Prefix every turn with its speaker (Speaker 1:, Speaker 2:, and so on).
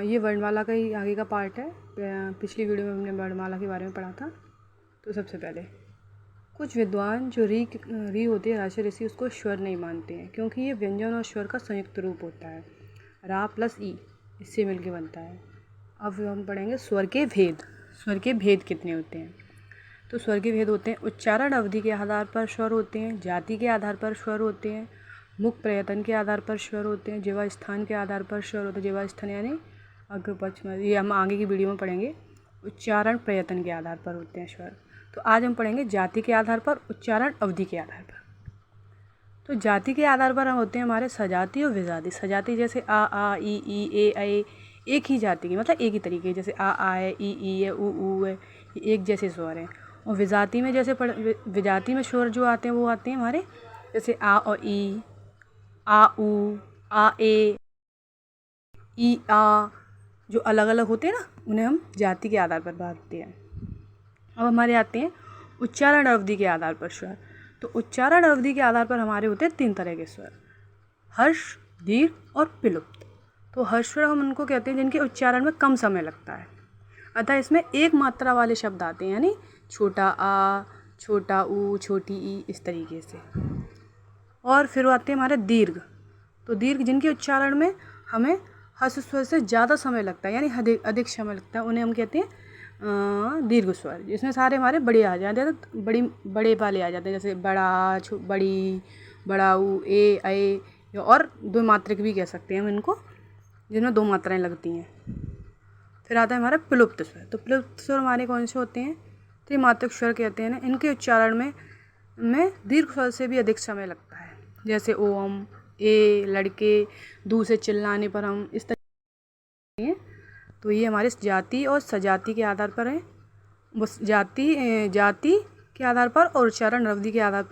Speaker 1: ये वर्णमाला का ही आगे का पार्ट है। पिछली वीडियो में हमने वर्णमाला के बारे में पढ़ा था। तो सबसे पहले कुछ विद्वान जो री होती है राजर्षि ऋषि, उसको स्वर नहीं मानते हैं, क्योंकि ये व्यंजन और स्वर का संयुक्त रूप होता है। रा प्लस ई इससे मिलके बनता है। अब हम पढ़ेंगे स्वर के भेद। स्वर के भेद कितने होते हैं? तो स्वर के भेद होते हैं उच्चारण अवधि के आधार पर स्वर होते हैं, जाति के आधार पर स्वर होते हैं, मुख प्रयत्न के आधार पर स्वर होते हैं, जिह्वा स्थान के आधार पर स्वर होते हैं। जिह्वा स्थान यानी अग्र पक्ष में, ये हम आगे की वीडियो में पढ़ेंगे। उच्चारण प्रयत्न के आधार पर होते हैं स्वर। तो आज हम पढ़ेंगे जाति के आधार पर, उच्चारण अवधि के आधार पर। तो जाति के आधार पर हम होते हैं हमारे सजाति और विजाति। सजाति जैसे आ ई ए एक ही जाति की, मतलब एक ही तरीके, जैसे आ है, ई है, ऊ है, ये एक जैसे स्वर हैं। और विजाति में जैसे विजाति में स्वर जो आते हैं वो आते हैं हमारे जैसे आ और ई, आ ऊ, आ ए, ई आ, जो अलग अलग होते हैं ना, उन्हें हम जाति के आधार पर बांटते हैं। अब हमारे आते हैं उच्चारण अवधि के आधार पर स्वर। तो उच्चारण अवधि के आधार पर हमारे होते हैं 3 तरह के स्वर, हर्ष, दीर्घ और विलुप्त। तो हर्ष स्वर हम उनको कहते हैं जिनके उच्चारण में कम समय लगता है, अतः इसमें एक मात्रा वाले शब्द आते हैं, यानी छोटा आ, छोटा ऊ, छोटी ई, इस तरीके से। और फिर आते हैं हमारे दीर्घ। तो दीर्घ जिनके उच्चारण में हमें हर्ष स्वर से ज़्यादा समय लगता है, यानी अधिक समय लगता है, उन्हें हम कहते हैं दीर्घ स्वर। इसमें सारे हमारे बड़े आ जाते हैं, तो बड़े वाले आ जाते हैं, जैसे बड़ा, बड़ी, बड़ा ऊ, ए, और 2 मात्रक भी कह सकते हैं हम इनको, जिनमें 2 मात्राएं लगती हैं। फिर आता है हमारा प्लुप्त स्वर। तो प्लुप्त स्वर हमारे कौन से होते हैं? त्रिमात्रक स्वर कहते हैं ना। इनके उच्चारण में दीर्घ स्वर से भी अधिक समय लगता है, जैसे ओम, ए, लड़के, दू से चिल्लाने पर हम, इस तरह हैं। तो ये हमारे जाति और सजाति के आधार पर है। बस जाति के आधार पर और उच्चारण अवधि के आधार पर